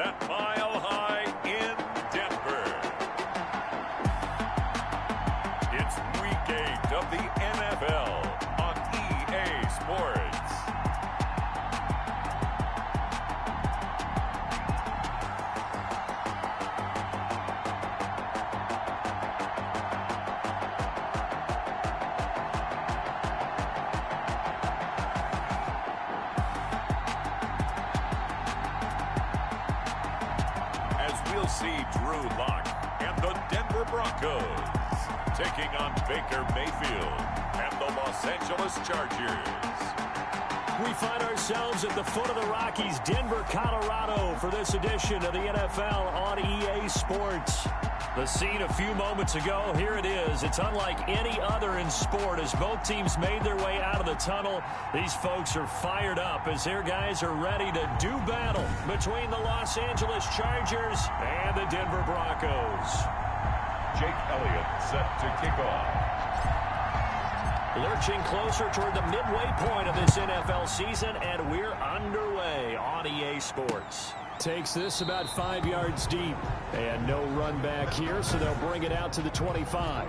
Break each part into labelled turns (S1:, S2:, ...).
S1: at Mile High in Denver. It's Week 8 of the NFL on EA Sports. We'll see Drew Lock and the Denver Broncos taking on Baker Mayfield and the Los Angeles Chargers.
S2: We find ourselves at the foot of the Rockies, Denver, Colorado, for this edition of the NFL on EA Sports. The scene a few moments ago, here it is. It's unlike any other in sport as both teams made their way out of the tunnel. These folks are fired up as their guys are ready to do battle between the Los Angeles Chargers and the Denver Broncos.
S1: Jake Elliott set to kick off.
S2: Lurching closer toward the midway point of this NFL season, and we're underway on EA Sports. Takes this about 5 yards deep. And no run back here, so they'll bring it out to the 25.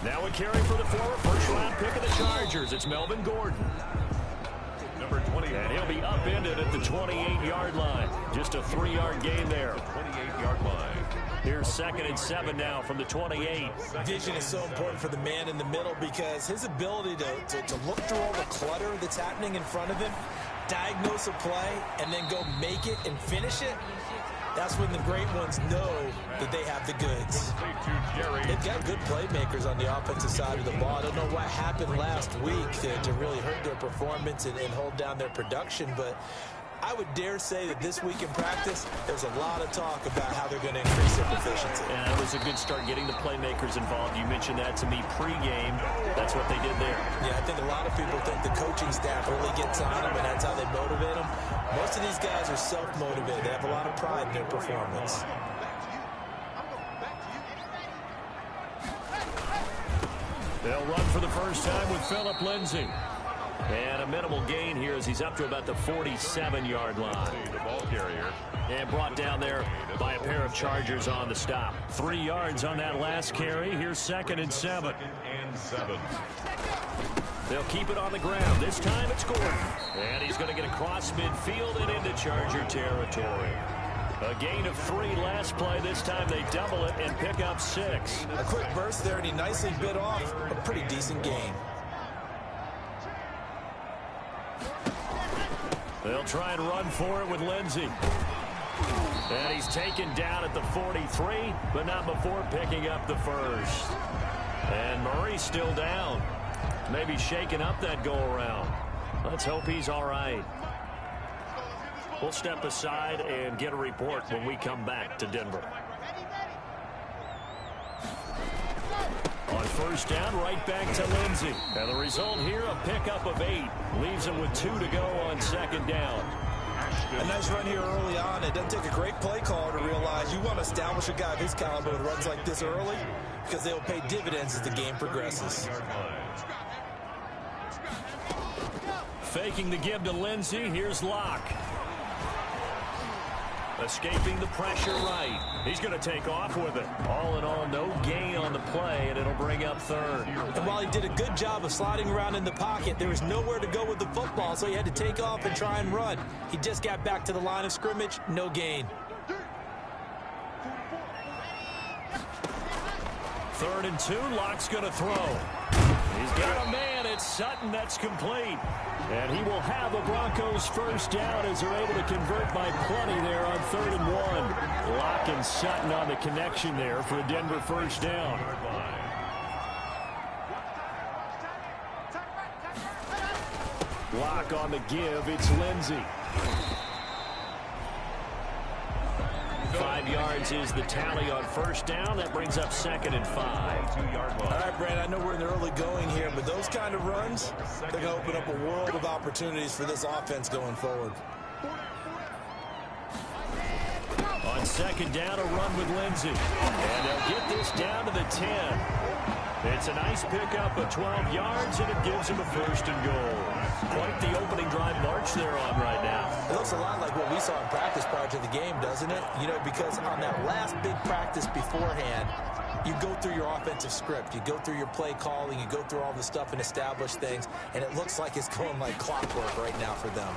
S2: Now a carry for the former first-round pick of the Chargers. It's Melvin Gordon.
S1: Number 20.
S2: And he'll be upended at the 28-yard line. Just a 3-yard gain there.
S1: 28-yard line.
S2: Here's 2nd and 7 now from the 28.
S3: Vision is so important for the man in the middle because his ability to look through all the clutter that's happening in front of him, diagnose a play, and then go make it and finish it, that's when the great ones know that they have the goods. They've got good playmakers on the offensive side of the ball. I don't know what happened last week to really hurt their performance and hold down their production, but I would dare say that this week in practice, there's a lot of talk about how they're going to increase their proficiency.
S2: And it was a good start getting the playmakers involved. You mentioned that to me pregame. That's what they did there.
S3: Yeah, I think a lot of people think the coaching staff really gets on them, and that's how they motivate them. Most of these guys are self-motivated. They have a lot of pride in their performance.
S2: They'll run for the first time with Phillip Lindsay. And a minimal gain here as he's up to about the 47-yard line.
S1: The ball carrier.
S2: And brought down there by a pair of Chargers on the stop. 3 yards on that last carry. Here's 2nd and 7. They'll keep it on the ground. This time it's Gordon. And he's going to get across midfield and into Charger territory. A gain of 3 last play. This time they double it and pick up 6.
S3: A quick burst there, and he nicely bit off a pretty decent gain.
S2: They'll try and run for it with Lindsay. And he's taken down at the 43, but not before picking up the first. And Murray's still down. Maybe shaking up that go-around. Let's hope he's all right. We'll step aside and get a report when we come back to Denver. On first down, right back to Lindsay. And the result here, a pickup of 8. Leaves him with 2 to go on 2nd down.
S3: A nice run here early on. It doesn't take a great play caller to realize you want to establish a guy of his caliber who runs like this early because they will pay dividends as the game progresses.
S2: Faking the give to Lindsay. Here's Locke. Escaping the pressure right. He's going to take off with it. All in all, no gain on the play, and it'll bring up 3rd.
S3: And while he did a good job of sliding around in the pocket, there was nowhere to go with the football, so he had to take off and try and run. He just got back to the line of scrimmage, no gain.
S2: 3rd and 2, Locke's going to throw. He's got a man. It's Sutton. That's complete. And he will have the Broncos first down as they're able to convert by plenty there on 3rd and 1. Locke and Sutton on the connection there for a Denver first down. Locke on the give. It's Lindsay. 5 yards is the tally on first down. That brings up 2nd and 5.
S1: 2-yard line.
S3: All right, Brad, I know we're in the early going here, but those kind of runs, they're going to open up a world of opportunities for this offense going forward.
S2: On second down, a run with Lindsey. And they'll get this down to the 10. It's a nice pickup of 12 yards, and it gives him a first and goal. Quite the opening drive march they're on right now.
S3: It looks a lot like what we saw in practice prior to the game, doesn't it? You know, because on that last big practice beforehand, you go through your offensive script. You go through your play calling. You go through all the stuff and establish things, and it looks like it's going like clockwork right now for them.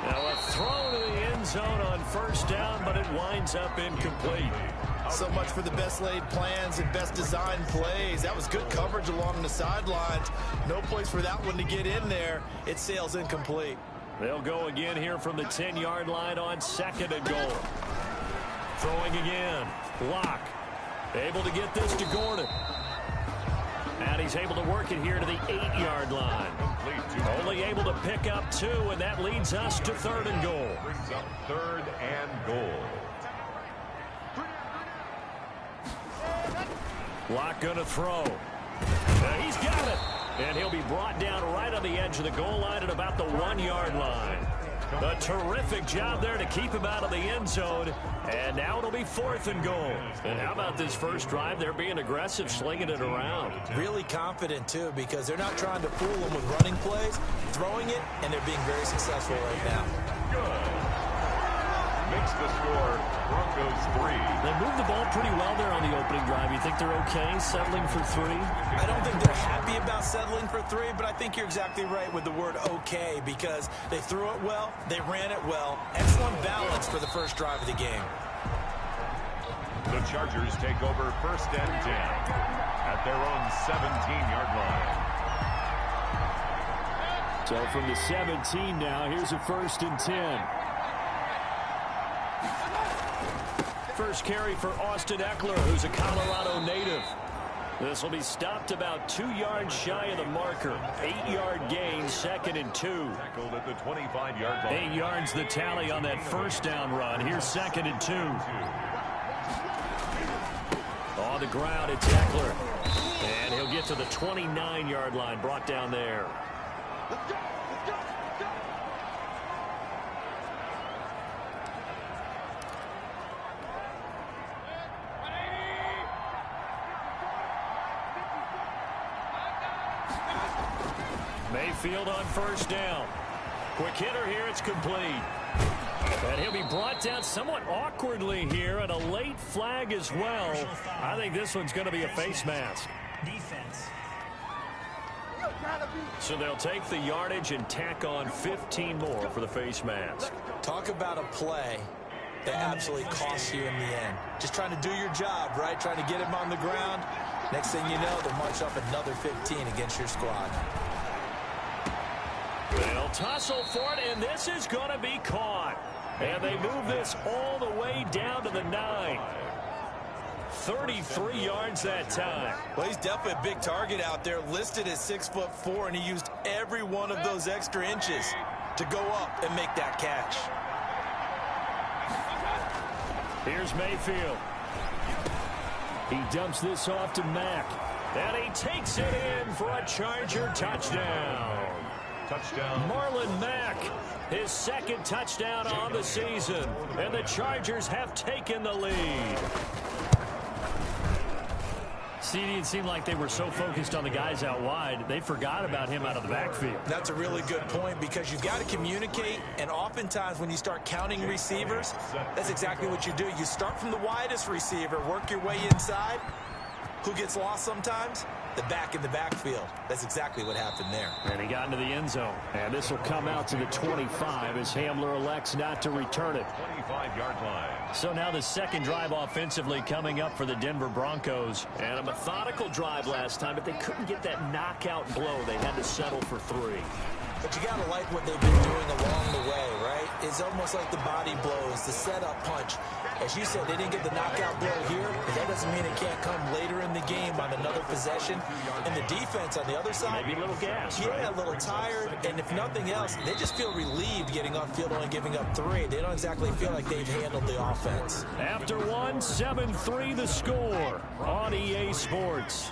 S2: Now a throw to the end zone on first down, but it winds up incomplete.
S4: So much for the best laid plans and best designed plays. That was good coverage along the sidelines. No place for that one to get in there. It sails incomplete.
S2: They'll go again here from the 10-yard line on second and goal. Throwing again. Locke able to get this to Gordon. And he's able to work it here to the 8-yard line. Only able to pick up 2, and that leads us to third and goal.
S1: Brings up third and goal.
S2: Locke going to throw. He's got it. And he'll be brought down right on the edge of the goal line at about the 1-yard line. A terrific job there to keep him out of the end zone. And now it'll be fourth and goal. And how about this first drive? They're being aggressive, slinging it around.
S3: Really confident, too, because they're not trying to fool them with running plays, throwing it, and they're being very successful right now.
S1: Good. Makes the score Broncos 3.
S2: They moved the ball pretty well there on the opening drive. You think they're okay settling for 3?
S3: I don't think they're happy about settling for 3, but I think you're exactly right with the word okay, because they threw it well, they ran it well. Excellent balance for the first drive of the game.
S1: The Chargers take over first and 10 at their own 17-yard line.
S2: So from the 17 now, here's a first and 10. First carry for Austin Eckler, who's a Colorado native. This will be stopped about 2 yards shy of the marker. 8-yard gain, second and 2.
S1: Tackled at the 25-yard line.
S2: 8 yards the tally on that first down run. Here's second and 2. On the ground, it's Eckler. And he'll get to the 29-yard line, brought down there. Mayfield on first down. Quick hitter here, it's complete. And he'll be brought down somewhat awkwardly here, and a late flag as well. I think this one's going to be a face mask.
S5: Defense.
S2: So they'll take the yardage and tack on 15 more for the face mask.
S3: Talk about a play that absolutely costs you in the end. Just trying to do your job, right? Trying to get him on the ground. Next thing you know, they'll march up another 15 against your squad.
S2: They'll tussle for it, and this is going to be caught. And they move this all the way down to the 9. 33 yards that time.
S3: Well, he's definitely a big target out there, listed as 6'4", and he used every one of those extra inches to go up and make that catch.
S2: Here's Mayfield. He dumps this off to Mack. And he takes it in for a Charger touchdown.
S1: Touchdown.
S2: Marlon Mack, his second touchdown on the season. And the Chargers have taken the lead. CD, it seemed like they were so focused on the guys out wide, they forgot about him out of the backfield.
S3: That's a really good point, because you've got to communicate, and oftentimes when you start counting receivers, that's exactly what you do. You start from the widest receiver, work your way inside. Who gets lost sometimes? The back in the backfield. That's exactly what happened there.
S2: And he got into the end zone. And this will come out to the 25 as Hamler elects not to return it.
S1: 25-yard line.
S2: So now the second drive offensively coming up for the Denver Broncos. And a methodical drive last time, but they couldn't get that knockout blow. They had to settle for 3.
S3: But you got to like what they've been doing along the way, right? It's almost like the body blows, the setup punch. As you said, they didn't get the knockout blow here, but that doesn't mean it can't come later in the game on another possession. And the defense on the other side,
S2: maybe a little gas,
S3: yeah,
S2: right?
S3: A little tired. And if nothing else, they just feel relieved getting off field, only giving up 3. They don't exactly feel like they've handled the offense.
S2: After 1, 7-3 the score on EA Sports.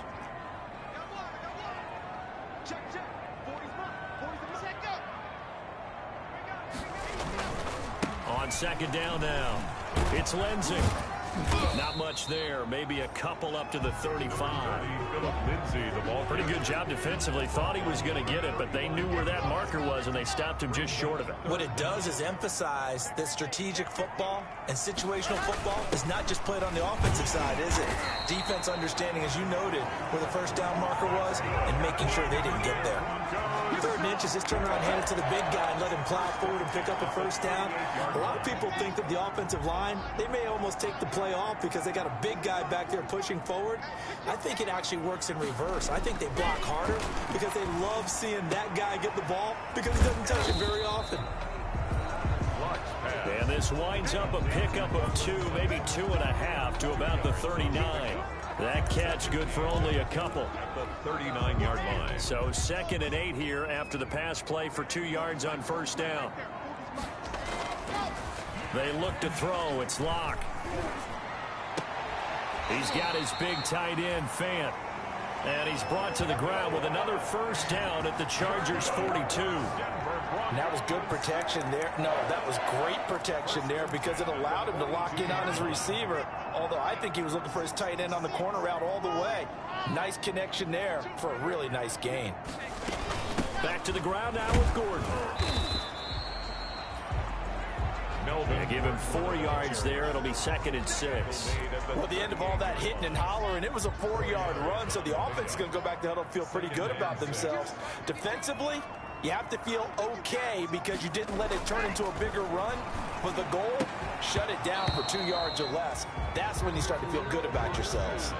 S2: On second down now. It's Lindsay. Not much there. Maybe a couple up to the 35. Pretty good job defensively. Thought he was going to get it, but they knew where that marker was, and they stopped him just short of it.
S3: What it does is emphasize that strategic football and situational football is not just played on the offensive side, is it? Defense understanding, as you noted, where the first down marker was and making sure they didn't get there. 3rd and inches, just turn around, hand it to the big guy and let him plow forward and pick up a first down. A lot of people think that the offensive line, they may almost take the play off because they got a big guy back there pushing forward. I think it actually works in reverse. I think they block harder because they love seeing that guy get the ball because he doesn't touch it very often.
S2: And this winds up a pickup of 2, maybe 2.5 to about the 39. That catch good for only a couple.
S1: At the 39-yard line.
S2: So 2nd and 8 here after the pass play for 2 yards on first down. They look to throw. It's Locke. He's got his big tight end, Fant. And he's brought to the ground with another first down at the Chargers' 42.
S3: And that was good protection there. No, that was great protection there because it allowed him to lock in on his receiver. Although I think he was looking for his tight end on the corner route all the way. Nice connection there for a really nice gain.
S2: Back to the ground now with Gordon. They give him 4 yards there. It'll be 2nd and 6.
S3: Well, at the end of all that hitting and hollering, it was a 4-yard run, so the offense is going to go back to huddle and feel pretty good about themselves. Defensively, you have to feel okay because you didn't let it turn into a bigger run. But the goal, shut it down for 2 yards or less. That's when you start to feel good about yourselves.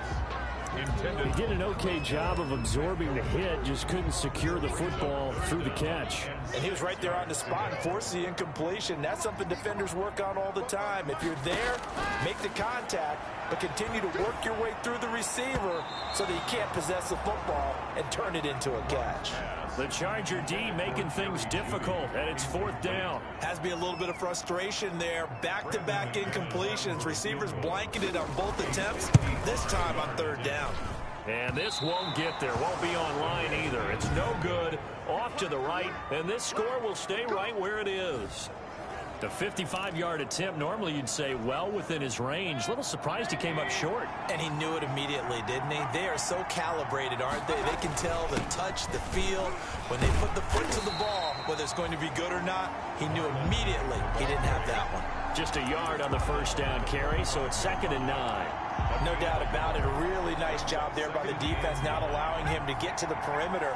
S2: He did an okay job of absorbing the hit, just couldn't secure the football through the catch.
S3: And he was right there on the spot and forced the incompletion. That's something defenders work on all the time. If you're there, make the contact, but continue to work your way through the receiver so that you can't possess the football and turn it into a catch.
S2: The Charger D making things difficult, and it's 4th down.
S3: Has to be a little bit of frustration there. Back-to-back incompletions. Receivers blanketed on both attempts, this time on 3rd down.
S2: And this won't get there. Won't be online either. It's no good. Off to the right, and this score will stay right where it is. The 55-yard attempt, normally you'd say well within his range. Little surprised he came up short.
S3: And he knew it immediately, didn't he? They are so calibrated, aren't they? They can tell the touch, the feel. When they put the foot to the ball, whether it's going to be good or not, he knew immediately he didn't have that one.
S2: Just a yard on the first down carry, so it's 2nd and 9.
S3: No doubt about it. A really nice job there by the defense, not allowing him to get to the perimeter.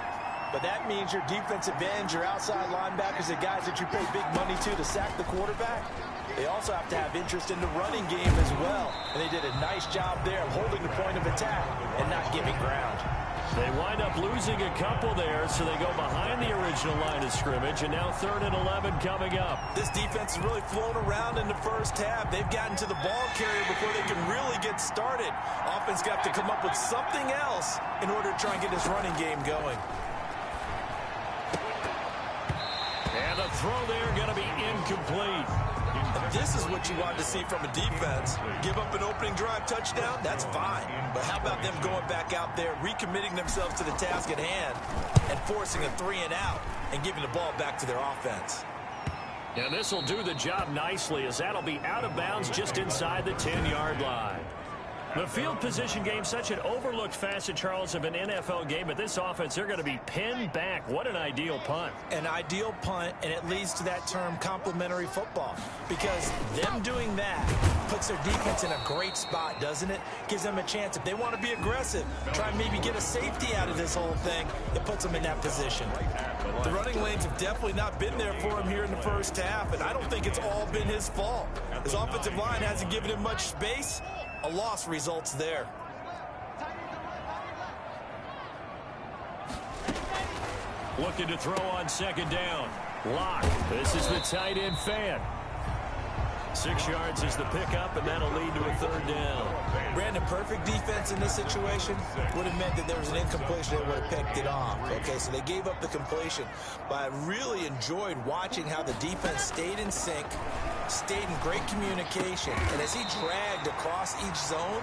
S3: But that means your defensive ends, your outside linebackers, the guys that you pay big money to sack the quarterback, they also have to have interest in the running game as well. And they did a nice job there of holding the point of attack and not giving ground.
S2: They wind up losing a couple there, so they go behind the original line of scrimmage, and now 3rd and 11 coming up.
S3: This defense has really flown around in the first half. They've gotten to the ball carrier before they can really get started. Offense got to come up with something else in order to try and get this running game going.
S2: And the throw there going to be incomplete.
S3: This is what you want to see from a defense. Give up an opening drive touchdown, that's fine. But how about them going back out there, recommitting themselves to the task at hand, and forcing a 3 and out, and giving the ball back to their offense.
S2: And this will do the job nicely, as that'll be out of bounds just inside the 10-yard line. The field position game, such an overlooked facet, Charles, of an NFL game. But this offense, they're going to be pinned back. What an ideal punt.
S3: An ideal punt, and it leads to that term complementary football. Because them doing that puts their defense in a great spot, doesn't it? Gives them a chance. If they want to be aggressive, try and maybe get a safety out of this whole thing, it puts them in that position. The running lanes have definitely not been there for him here in the first half, and I don't think it's all been his fault. His offensive line hasn't given him much space. A loss results there.
S2: Looking to throw on 2nd down. Lock. This is the tight end, Fant. 6 yards is the pickup, and that'll lead to a 3rd down.
S3: Brandon, perfect defense in this situation would have meant that there was an incompletion that would have picked it off. Okay, so they gave up the completion. But I really enjoyed watching how the defense stayed in sync, stayed in great communication. And as he dragged across each zone,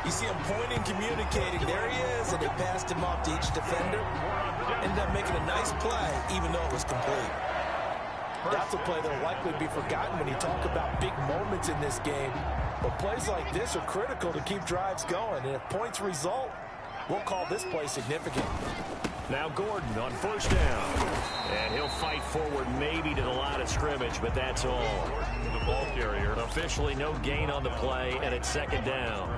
S3: you see him pointing, communicating. There he is, and they passed him off to each defender. Ended up making a nice play, even though it was complete. That's a play that will likely be forgotten when you talk about big moments in this game. But plays like this are critical to keep drives going. And if points result, we'll call this play significant.
S2: Now Gordon on first down. And he'll fight forward maybe to the line of scrimmage, but that's all.
S1: The ball carrier.
S2: Officially no gain on the play, and it's second down.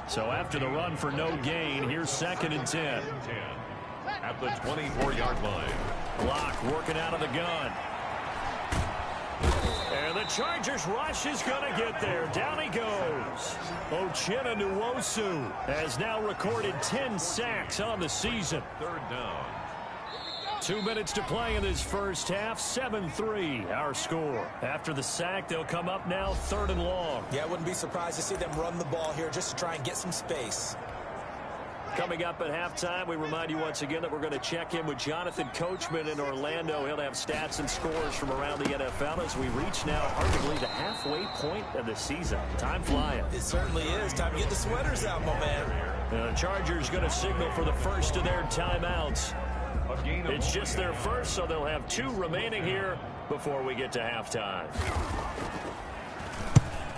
S2: So after the run for no gain, here's 2nd and 10.
S1: At the 24-yard line.
S2: Locke working out of the gun. And the Chargers rush is going to get there. Down he goes. Uchenna Nwosu has now recorded 10 sacks on the season.
S1: 3rd down.
S2: 2 minutes to play in this first half. 7-3 our score. After the sack, they'll come up now 3rd and long.
S3: Yeah, I wouldn't be surprised to see them run the ball here just to try and get some space.
S2: Coming up at halftime, we remind you once again that we're going to check in with Jonathan Coachman in Orlando. He'll have stats and scores from around the NFL as we reach now arguably the halfway point of the season. Time flying.
S3: It certainly is. Time to get the sweaters out, my man.
S2: The Chargers going to signal for the first of their timeouts. It's just their first, so they'll have 2 remaining here before we get to halftime.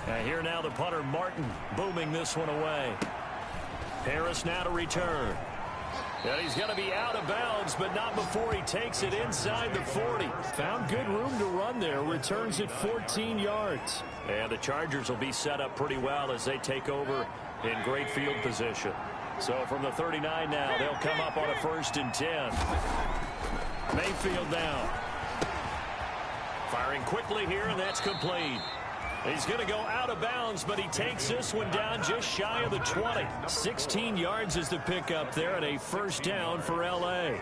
S2: And here now the punter Martin booming this one away. Harris now to return. And he's going to be out of bounds, but not before he takes it inside the 40. Found good room to run there. Returns it 14 yards. And the Chargers will be set up pretty well as they take over in great field position. So from the 39 now, they'll come up on a 1st and 10. Mayfield down. Firing quickly here, and that's complete. He's going to go out of bounds, but he takes this one down just shy of the 20. 16 yards is the pickup there, and a 1st down for L.A.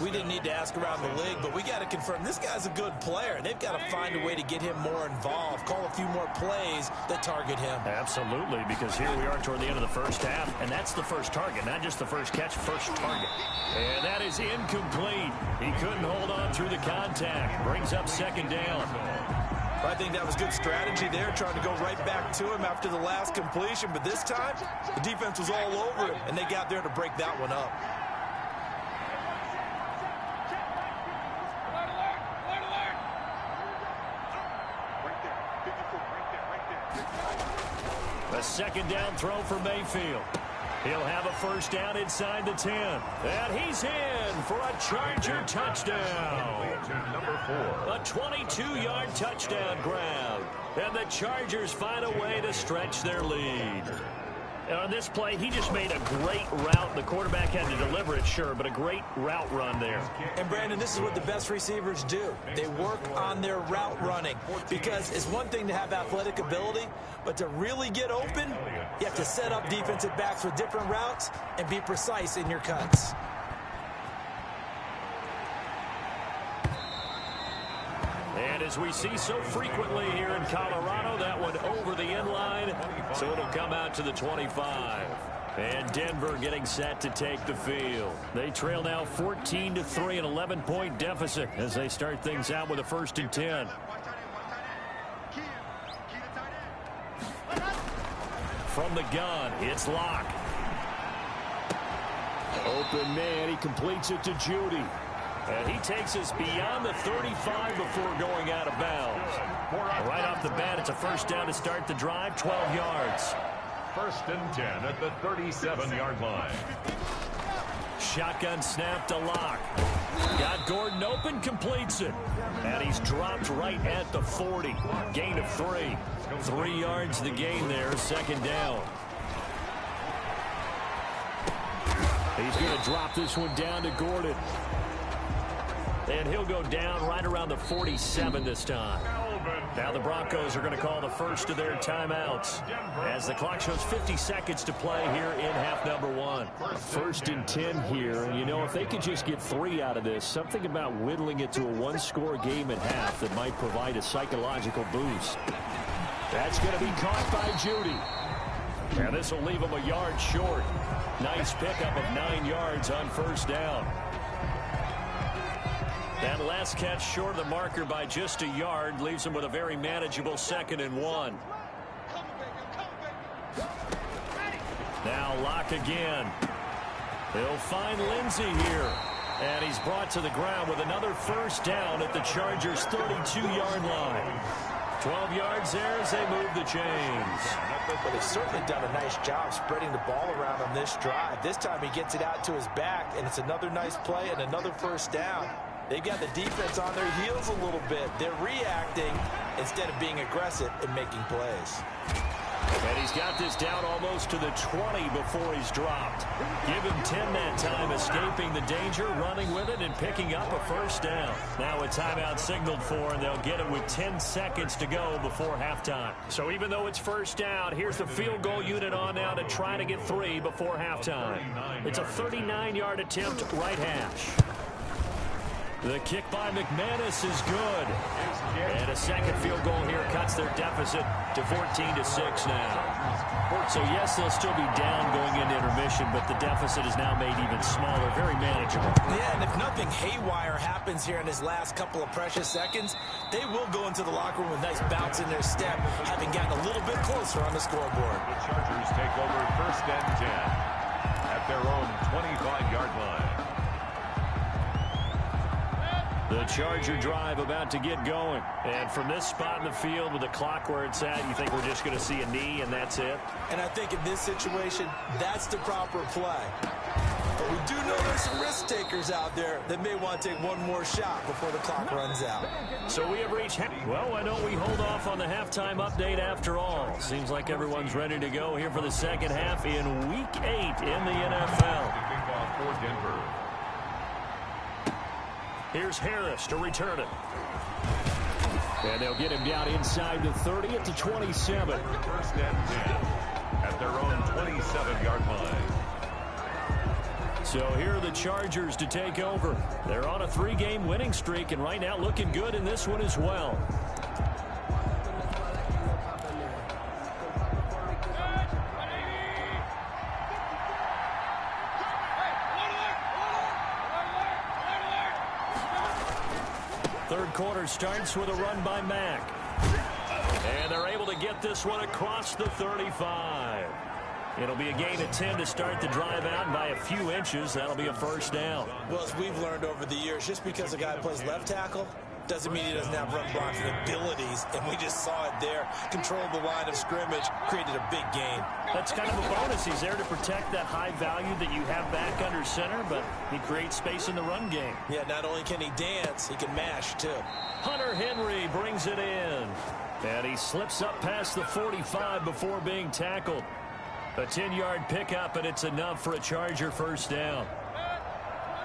S3: We didn't need to ask around the league, but we got to confirm this guy's a good player. They've got to find a way to get him more involved, call a few more plays that target him.
S2: Absolutely, because here we are toward the end of the first half, and that's the first target, not just the first catch, first target. And that is incomplete. He couldn't hold on through the contact. Brings up 2nd down.
S3: I think that was good strategy there, trying to go right back to him after the last completion. But this time, the defense was all over him, and they got there to break that one up.
S2: A 2nd down throw for Mayfield. He'll have a 1st down inside the 10. And he's in for a Charger touchdown.
S1: Number 4.
S2: A 22-yard touchdown grab. And the Chargers find a way to stretch their lead. And on this play, he just made a great route. The quarterback had to deliver it, sure, but a great route run there.
S3: And, Brandon, this is what the best receivers do. They work on their route running, because it's one thing to have athletic ability, but to really get open, you have to set up defensive backs with different routes and be precise in your cuts.
S2: And as we see so frequently here in Colorado, that one over the end line, so it'll come out to the 25. And Denver getting set to take the field. They trail now 14-3, an 11-point deficit as they start things out with a 1st and 10. From the gun, it's Locke. Open man, he completes it to Judy. And he takes us beyond the 35 before going out of bounds. Right off the bat, it's a 1st down to start the drive, 12 yards.
S1: 1st and 10 at the 37-yard line.
S2: Shotgun snap to Locke. Got Gordon open, completes it. And he's dropped right at the 40. Gain of 3. 3 yards the gain there, 2nd down. He's going to drop this one down to Gordon. And he'll go down right around the 47 this time. Now the Broncos are going to call the first of their timeouts as the clock shows 50 seconds to play here in half number 1. 1st and 10 here. And, you know, if they could just get 3 out of this, something about whittling it to a 1-score game at half that might provide a psychological boost. That's going to be caught by Judy. And this will leave him a yard short. Nice pickup of 9 yards on 1st down. That last catch short of the marker by just a yard leaves him with a very manageable 2nd and 1. Now Locke again. He'll find Lindsey here. And he's brought to the ground with another first down at the Chargers' 32-yard line. 12 yards there as they move the chains.
S3: But they've certainly done a nice job spreading the ball around on this drive. This time he gets it out to his back, and it's another nice play and another first down. They've got the defense on their heels a little bit. They're reacting instead of being aggressive and making plays.
S2: And he's got this down almost to the 20 before he's dropped. Give him 10 that time, escaping the danger, running with it, and picking up a first down. Now a timeout signaled for, and they'll get it with 10 seconds to go before halftime. So even though it's first down, here's the field goal unit on now to try to get 3 before halftime. It's a 39-yard attempt, right hash. The kick by McManus is good. And a second field goal here cuts their deficit to 14-6 now. So, yes, they'll still be down going into intermission, but the deficit is now made even smaller, very manageable.
S3: Yeah, and if nothing haywire happens here in his last couple of precious seconds, they will go into the locker room with a nice bounce in their step, having gotten a little bit closer on the scoreboard.
S1: The Chargers take over 1st and 10 at their own 25-yard line.
S2: The Charger drive about to get going. And from this spot in the field with the clock where it's at, you think we're just going to see a knee and that's it?
S3: And I think in this situation, that's the proper play. But we do know there's some risk takers out there that may want to take one more shot before the clock runs out.
S2: So we have reached... Well, why don't we hold off on the halftime update after all? Seems like everyone's ready to go here for the second half in Week 8 in the NFL.
S1: Kickoff for Denver.
S2: Here's Harris to return it. And they'll get him down inside the 30 at the 27.
S1: 1st and 10 at their own 27-yard line.
S2: So here are the Chargers to take over. They're on a 3-game winning streak, and right now looking good in this one as well. Third quarter starts with a run by Mack. And they're able to get this one across the 35. It'll be a gain of 10 to start the drive out, and by a few inches, that'll be a first down.
S3: Well, as we've learned over the years, just because a guy plays left tackle doesn't mean he doesn't have run blocking abilities, and we just saw it there. Controlled the line of scrimmage, created a big gain.
S2: That's kind of a bonus. He's there to protect that high value that you have back under center, but he creates space in the run game.
S3: Yeah, not only can he dance, he can mash, too.
S2: Hunter Henry brings it in. And he slips up past the 45 before being tackled. A 10-yard pickup, and it's enough for a Charger first down.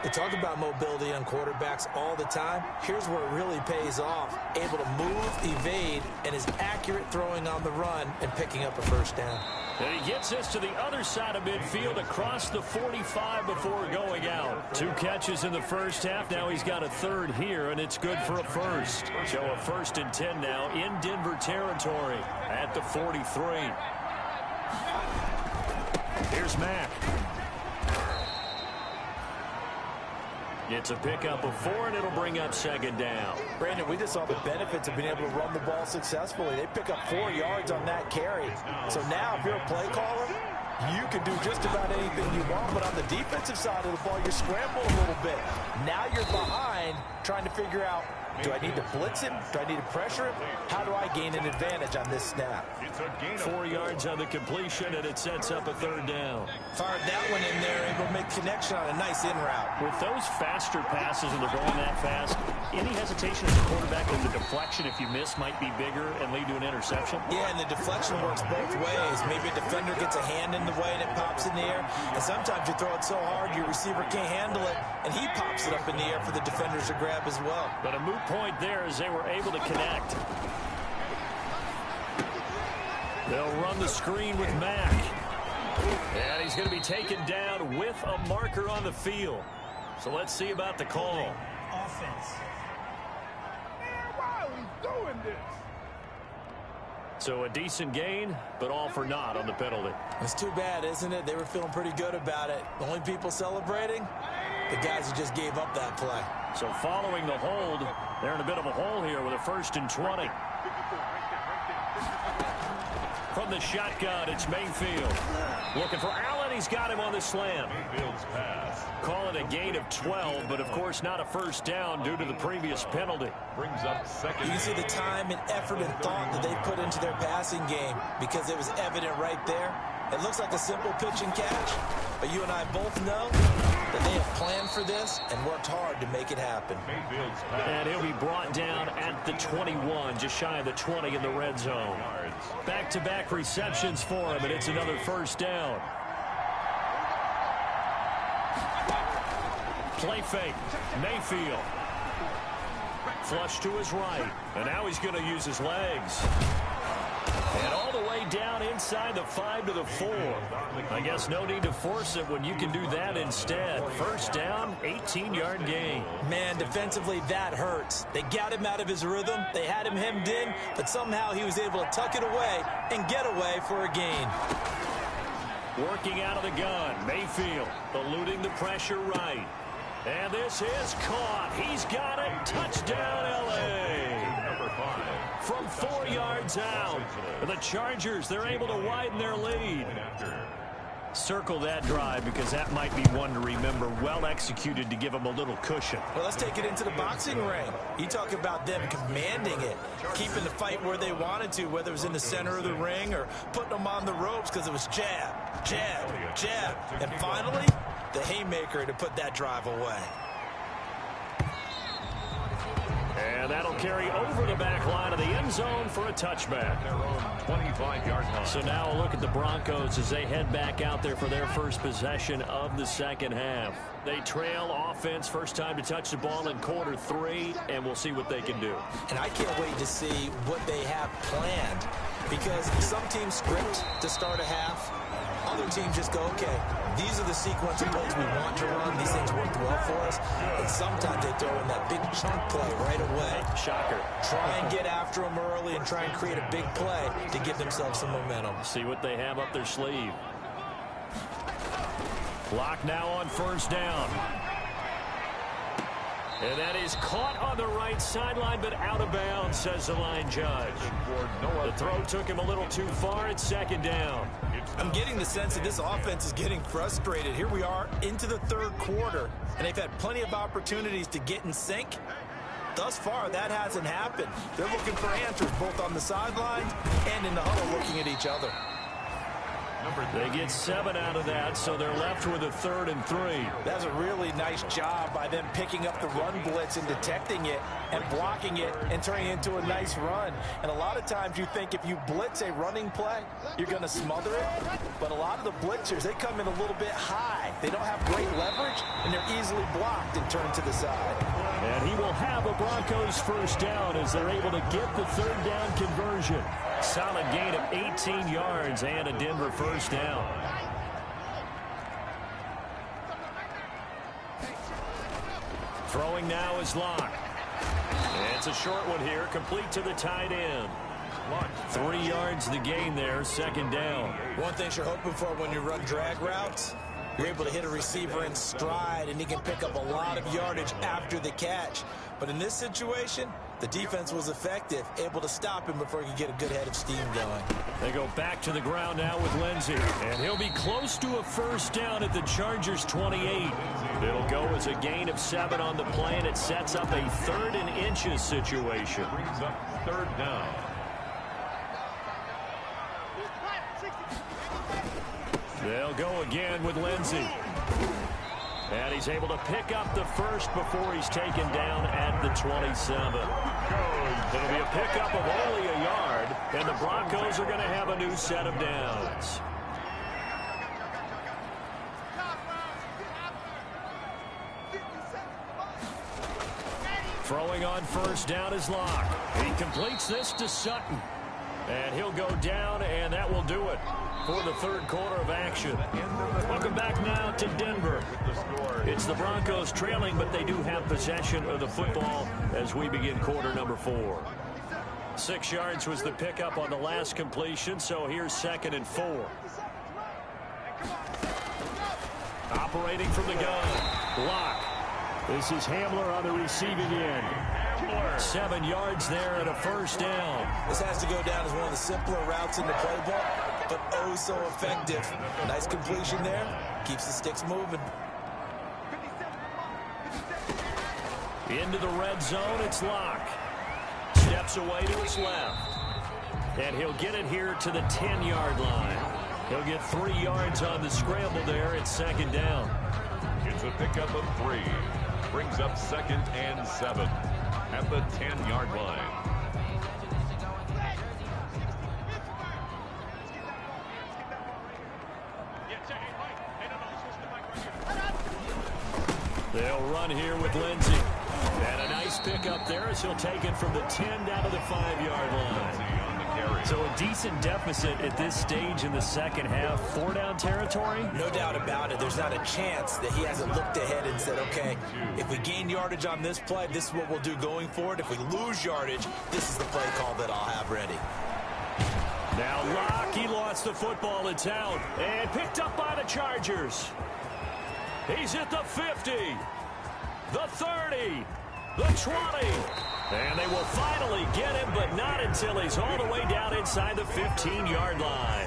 S3: They talk about mobility on quarterbacks all the time. Here's where it really pays off. Able to move, evade, and is accurate throwing on the run and picking up a first down.
S2: And he gets us to the other side of midfield across the 45 before going out. 2 catches in the first half. Now he's got a third here, and it's good for a first. So a 1st and 10 now in Denver territory at the 43. Here's Mack. It's a pickup of 4, and it'll bring up 2nd down.
S3: Brandon, we just saw the benefits of being able to run the ball successfully. They pick up 4 yards on that carry. So now if you're a play caller, you can do just about anything you want, but on the defensive side of the ball, you scramble a little bit. Now you're behind trying to figure out, do I need to blitz him? Do I need to pressure him? How do I gain an advantage on this snap?
S2: 4 yards on the completion, and it sets up a 3rd down.
S3: Fired that one in there, able to make connection on a nice in route.
S2: With those faster passes and they're going that fast, any hesitation as a quarterback that the deflection, if you miss, might be bigger and lead to an interception?
S3: Yeah, and the deflection works both ways. Maybe a defender gets a hand in the way and it pops in the air. And sometimes you throw it so hard your receiver can't handle it, and he pops it up in the air for the defenders to grab as well.
S2: But a moot point there as they were able to connect. They'll run the screen with Mack. And he's going to be taken down with a marker on the field. So let's see about the call.
S3: Offense.
S5: Man, why are we doing this?
S2: So a decent gain, but all for naught on the penalty.
S3: It's too bad, isn't it? They were feeling pretty good about it. The only people celebrating, the guys who just gave up that play.
S2: So following the hold, they're in a bit of a hole here with a 1st and 20. From the shotgun, it's Mayfield. Looking for Allen. he's got him on the slam. Call it a gain of 12, but of course not a first down due to the previous penalty.
S1: Brings up second.
S3: You can see the time and effort and thought that they put into their passing game because it was evident right there. It looks like a simple pitch and catch, but you and I both know that they have planned for this and worked hard to make it happen.
S2: And he'll be brought down at the 21, just shy of the 20 in the red zone. Back-to-back receptions for him, and it's another first down. Play fake. Mayfield. Flush to his right. And now he's going to use his legs. And all the way down inside the 5 to the 4. I guess no need to force it when you can do that instead. First down, 18-yard gain.
S3: Man, defensively, that hurts. They got him out of his rhythm. They had him hemmed in, but somehow he was able to tuck it away and get away for a gain.
S2: Working out of the gun. Mayfield eluding the pressure right. And this is caught. He's got it. Touchdown, L.A. From 4 yards out. The Chargers, they're able to widen their lead. Circle that drive because that might be one to remember. Well executed to give them a little cushion.
S3: Well, let's take it into the boxing ring. You talk about them commanding it, keeping the fight where they wanted to, whether it was in the center of the ring or putting them on the ropes because it was jab, jab, jab. And finally, the haymaker to put that drive away.
S2: And that'll carry over the back line of the end zone for a touchback.
S1: 25-yard line.
S2: So now a look at the Broncos as they head back out there for their first possession of the second half. They trail offense, first time to touch the ball in quarter 3, and we'll see what they can do.
S3: And I can't wait to see what they have planned because some teams script to start a half. Other teams just go, okay, these are the sequence of plays we want to run. These things worked well for us. And sometimes they throw in that big chunk play right away.
S2: Shocker.
S3: Try and get after them early and try and create a big play to give themselves some momentum.
S2: See what they have up their sleeve. Clock now on first down. And that is caught on the right sideline, but out of bounds, says the line judge. The throw took him a little too far. It's second down.
S3: I'm getting the sense that this offense is getting frustrated. Here we are into the third quarter, and they've had plenty of opportunities to get in sync. Thus far, that hasn't happened. They're looking for answers both on the sidelines and in the huddle looking at each other.
S2: They get 7 out of that, so they're left with a 3rd and 3.
S3: That's a really nice job by them picking up the run blitz and detecting it and blocking it and turning it into a nice run. And a lot of times you think if you blitz a running play, you're going to smother it. But a lot of the blitzers, they come in a little bit high. They don't have great leverage, and they're easily blocked and turned to the side.
S2: And he will have a Broncos first down as they're able to get the 3rd down conversion. Solid gain of 18 yards and a Denver first down. Throwing now is Locke. It's a short one here, complete to the tight end. 3 yards the gain there, second down.
S3: One thing you're hoping for when you run drag routes, you're able to hit a receiver in stride, and he can pick up a lot of yardage after the catch. But in this situation, the defense was effective, able to stop him before he could get a good head of steam going.
S2: They go back to the ground now with Lindsey, and he'll be close to a first down at the Chargers' 28. It'll go as a gain of 7 on the play, and it sets up a 3rd and inches situation.
S1: Brings up 3rd down.
S2: They'll go again with Lindsey. And he's able to pick up the first before he's taken down at the 27. It'll be a pickup of only a yard, and the Broncos are going to have a new set of downs. Throwing on first down is Locke. He completes this to Sutton. And he'll go down, and that will do it for the third quarter of action. Welcome back now to Denver. It's the Broncos trailing, but they do have possession of the football as we begin quarter number 4. 6 yards was the pickup on the last completion, so here's 2nd and 4. Operating from the gun. Locke. This is Hamler on the receiving end. 7 yards there and a first down.
S3: This has to go down as one of the simpler routes in the playbook. but oh so effective. Nice completion there. Keeps the sticks moving.
S2: Into the red zone, it's Locke. Steps away to his left. And he'll get it here to the 10-yard line. He'll get 3 yards on the scramble there. It's second down.
S1: It's a pickup of 3. Brings up 2nd and 7 at the 10-yard line.
S2: They'll run here with Lindsey. And a nice pickup there as he'll take it from the 10 down to the 5-yard line. So a decent deficit at this stage in the second half. 4-down territory?
S3: No doubt about it. There's not a chance that he hasn't looked ahead and said, okay, if we gain yardage on this play, this is what we'll do going forward. If we lose yardage, this is the play call that I'll have ready.
S2: Now Locke, he lost the football. It's out. And picked up by the Chargers. He's at the 50, the 30, the 20. And they will finally get him, but not until he's all the way down inside the 15-yard line.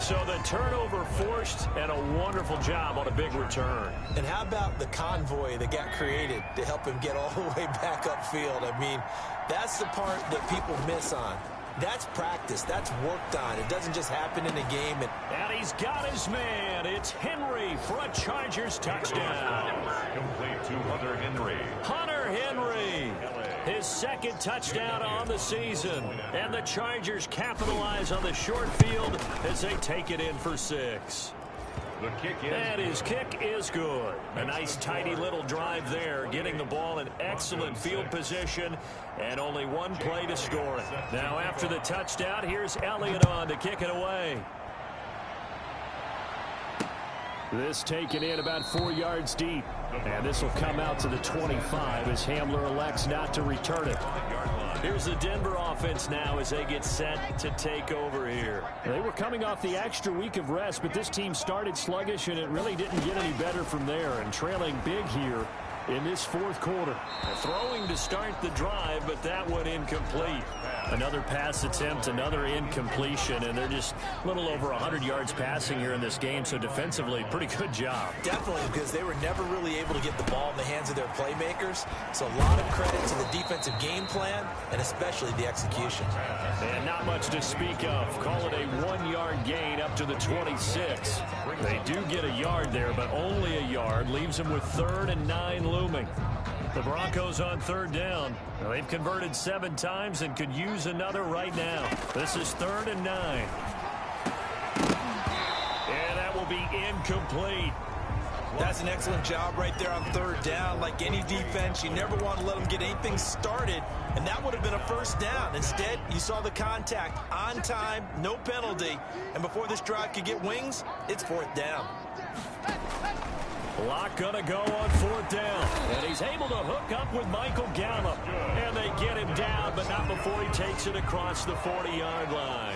S2: So the turnover forced, and a wonderful job on a big return.
S3: And how about the convoy that got created to help him get all the way back upfield? I mean, that's the part that people miss on. That's practice. That's worked on. It doesn't just happen in a game.
S2: And he's got his man. It's Henry for a Chargers touchdown.
S1: Complete to Hunter Henry.
S2: Hunter Henry. His second touchdown on the season. And the Chargers capitalize on the short field as they take it in for 6.
S1: The kick is
S2: and his kick is good. A nice tidy little drive there, getting the ball in excellent field position, and only one play to score it. Now after the touchdown, here's Elliott on to kick it away. This taken in about 4 yards deep. And this will come out to the 25 as Hamler elects not to return it. Here's the Denver offense now as they get set to take over here. They were coming off the extra week of rest, but this team started sluggish, and it really didn't get any better from there. And trailing big here in this fourth quarter. Throwing to start the drive, but that one incomplete. Another pass attempt, another incompletion, and they're just a little over 100 yards passing here in this game, so defensively, pretty good job.
S3: Definitely, because they were never really able to get the ball in the hands of their playmakers, so a lot of credit to the defensive game plan, and especially the execution.
S2: And not much to speak of. Call it a 1-yard gain up to the 26. They do get a yard there, but only a yard. Leaves them with 3rd and 9 looming. The Broncos on 3rd down. Now, they've converted 7 times and could use another right now. This is 3rd and 9. And that will be incomplete.
S3: That's an excellent job right there on 3rd down. Like any defense, you never want to let them get anything started, and that would have been a 1st down. Instead, you saw the contact on time, no penalty, and before this drive could get wings, it's 4th down.
S2: Locke gonna go on 4th down, and he's able to hook up with Michael Gallup, and they get him down, but not before he takes it across the 40-yard line.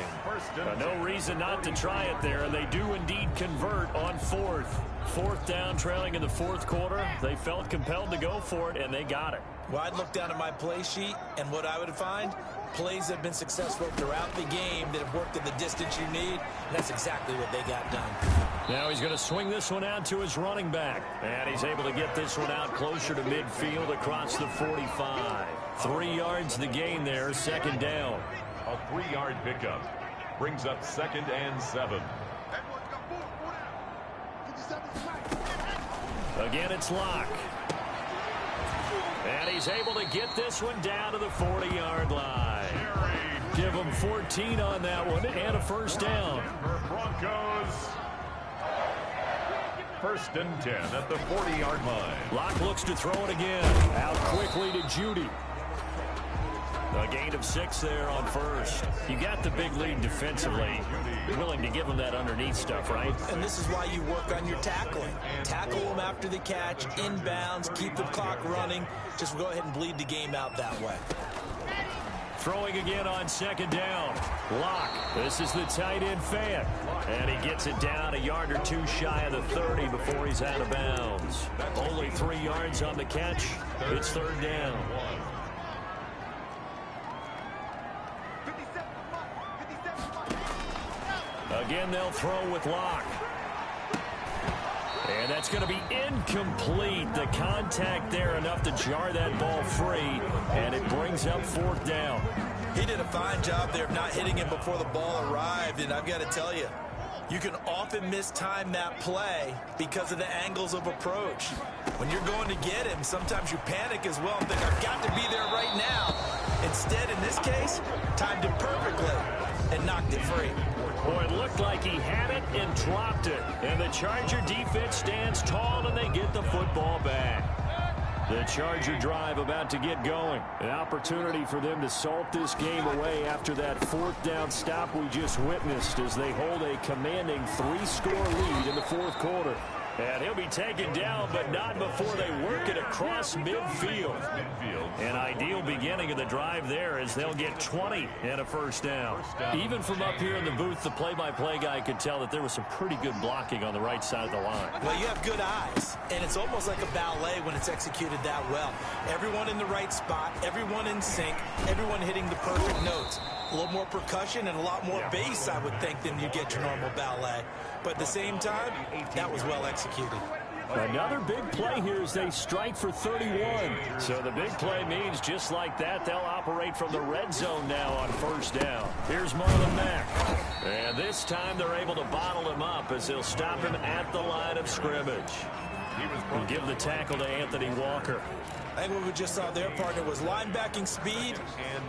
S2: No reason not to try it there, and they do indeed convert on 4th. 4th down, trailing in the 4th quarter. They felt compelled to go for it, and they got it.
S3: Well, I'd look down at my play sheet, and what I would find, plays that have been successful throughout the game that have worked at the distance you need, and that's exactly what they got done.
S2: Now he's going to swing this one out to his running back, and he's able to get this one out closer to midfield across the 45. 3 yards the gain there, 2nd down.
S1: A 3-yard pickup brings up 2nd and 7.
S2: Again, it's Locke. And he's able to get this one down to the 40-yard line. Give him 14 on that one and a 1st down.
S1: Broncos. 1st and 10 at the 40-yard line.
S2: Locke looks to throw it again. Out quickly to Judy. A gain of 6 there on 1st. You got the big lead defensively. You're willing to give them that underneath stuff, right?
S3: And this is why you work on your tackling. Tackle them after the catch, inbounds, keep the clock running. Just go ahead and bleed the game out that way.
S2: Throwing again on 2nd down. Locke. This is the tight end Fant. And he gets it down a yard or 2 shy of the 30 before he's out of bounds. Only 3 yards on the catch. It's 3rd down. Again, they'll throw with Locke. And that's going to be incomplete. The contact there enough to jar that ball free, and it brings up 4th down.
S3: He did a fine job there of not hitting him before the ball arrived, and I've got to tell you, you can often mistime that play because of the angles of approach. When you're going to get him, sometimes you panic as well and think, I've got to be there right now. Instead, in this case, timed it perfectly and knocked it free.
S2: Boy, it looked like he had it and dropped it. And the Charger defense stands tall, and they get the football back. The Charger drive about to get going. An opportunity for them to salt this game away after that 4th down stop we just witnessed as they hold a commanding 3-score lead in the 4th quarter. And he'll be taken down, but not before they work it across midfield. An ideal beginning of the drive there as they'll get 20 and a 1st down. Even from up here in the booth, the play-by-play guy could tell that there was some pretty good blocking on the right side of the line.
S3: Well, you have good eyes, and it's almost like a ballet when it's executed that well. Everyone in the right spot, everyone in sync, everyone hitting the perfect notes. A little more percussion and a lot more bass, I would think, than you get your normal ballet. But at the same time, that was well executed.
S2: Another big play here as they strike for 31. So the big play means just like that, they'll operate from the red zone now on 1st down. Here's Marlon Mack. And this time they're able to bottle him up as they'll stop him at the line of scrimmage. And give the tackle to Anthony Walker.
S3: I think what we just saw there, partner, was linebacking speed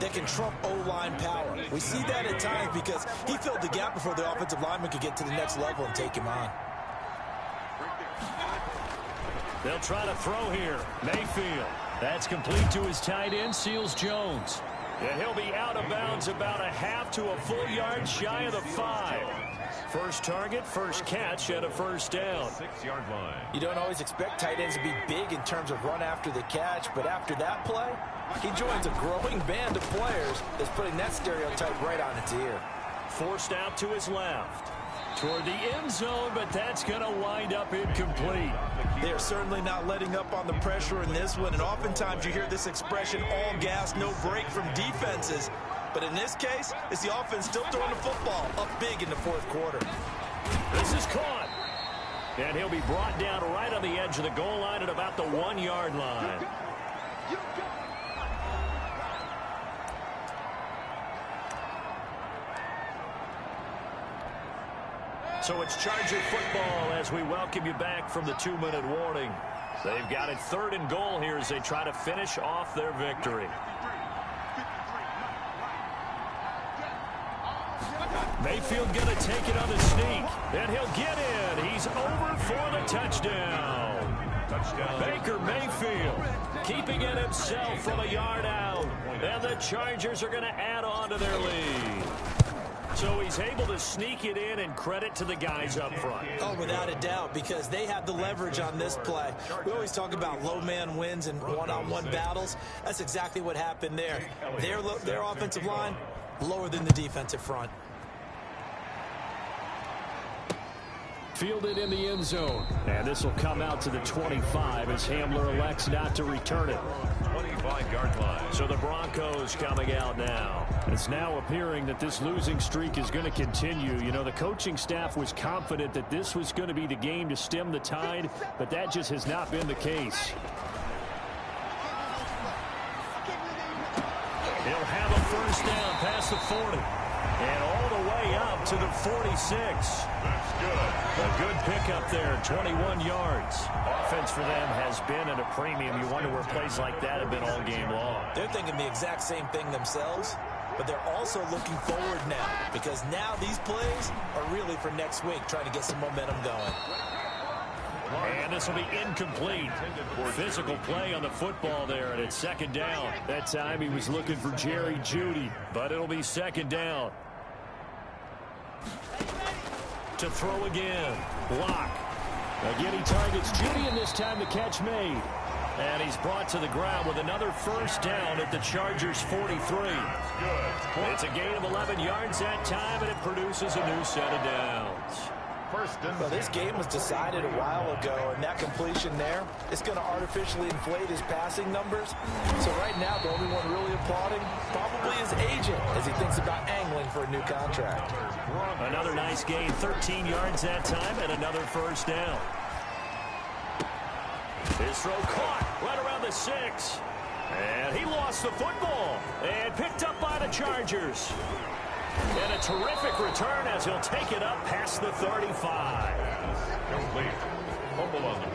S3: that can trump O-line power. We see that at times because he filled the gap before the offensive lineman could get to the next level and take him on.
S2: They'll try to throw here. Mayfield. That's complete to his tight end, Seals Jones. And he'll be out of bounds about a half to a full yard shy of the 5. First target, first catch at a 1st down.
S1: 6-yard line.
S3: You don't always expect tight ends to be big in terms of run after the catch, but after that play, he joins a growing band of players that's putting that stereotype right on its ear.
S2: Forced out to his left. Toward the end zone, but that's going to wind up incomplete.
S3: They're certainly not letting up on the pressure in this one, and oftentimes you hear this expression, all gas, no break from defenses. But in this case, it's the offense still throwing the football up big in the 4th quarter.
S2: This is caught. And he'll be brought down right on the edge of the goal line at about the 1-yard line. So it's Charger football as we welcome you back from the 2-minute warning. They've got it 3rd and goal here as they try to finish off their victory. Mayfield going to take it on the sneak, and he'll get in. He's over for the touchdown. Baker Mayfield keeping it himself from a yard out, and the Chargers are going to add on to their lead. So he's able to sneak it in, and credit to the guys up front.
S3: Oh, without a doubt, because they have the leverage on this play. We always talk about low man wins and one-on-one battles. That's exactly what happened there. Their offensive line lower than the defensive front.
S2: Fielded in the end zone. And this will come out to the 25 as Hamler elects not to return it.
S1: 25-yard line.
S2: So the Broncos coming out now. It's now appearing that this losing streak is going to continue. You know, the coaching staff was confident that this was going to be the game to stem the tide, but that just has not been the case. He'll have a 1st down past the 40. And all the way up to the 46.
S1: That's good.
S2: A good pickup there, 21 yards. Offense for them has been at a premium. You wonder where plays like that have been all game long.
S3: They're thinking the exact same thing themselves, but they're also looking forward now because now these plays are really for next week, trying to get some momentum going.
S2: And this will be incomplete. Physical play on the football there, and it's 2nd down. That time he was looking for Jerry Jeudy, but it'll be 2nd down. To throw again. Block. Again, he targets Jeudy, and this time the catch made. And he's brought to the ground with another 1st down at the Chargers' 43. It's a gain of 11 yards that time, and it produces a new set of downs.
S5: First and
S3: Well, this game was decided a while ago, and that completion there is going to artificially inflate his passing numbers. So right now, the only one really applauding probably his agent as he thinks about angling for a new contract.
S2: Another nice gain, 13 yards that time, and another first down. His throw caught right around the 6. And he lost the football and picked up by the Chargers. And a terrific return as he'll take it up past the 35.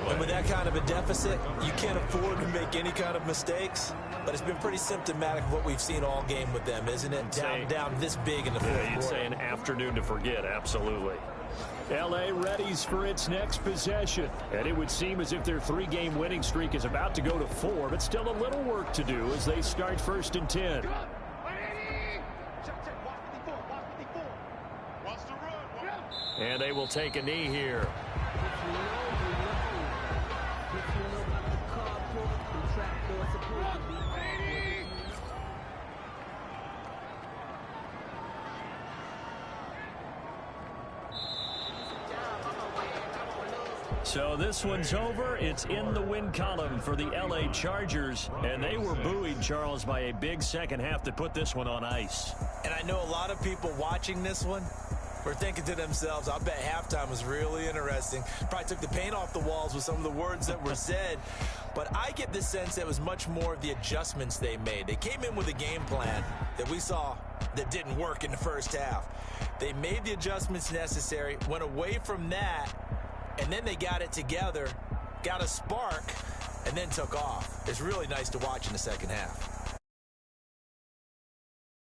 S3: And with that kind of a deficit, you can't afford to make any kind of mistakes. But it's been pretty symptomatic of what we've seen all game with them, isn't it? Down this big in the fourth quarter.
S2: You'd say an afternoon to forget, absolutely. L.A. readies for its next possession. And it would seem as if their 3-game winning streak is about to go to 4, but still a little work to do as they start first and 10. And they will take a knee here. So this one's over. It's in the win column for the L.A. Chargers. And they were buoyed, Charles, by a big second half to put this one on ice.
S3: And I know a lot of people watching this one were thinking to themselves, I bet halftime was really interesting. Probably took the paint off the walls with some of the words that were said. But I get the sense that it was much more of the adjustments they made. They came in with a game plan that we saw that didn't work in the first half. They made the adjustments necessary, went away from that, and then they got it together, got a spark, and then took off. It's really nice to watch in the second half.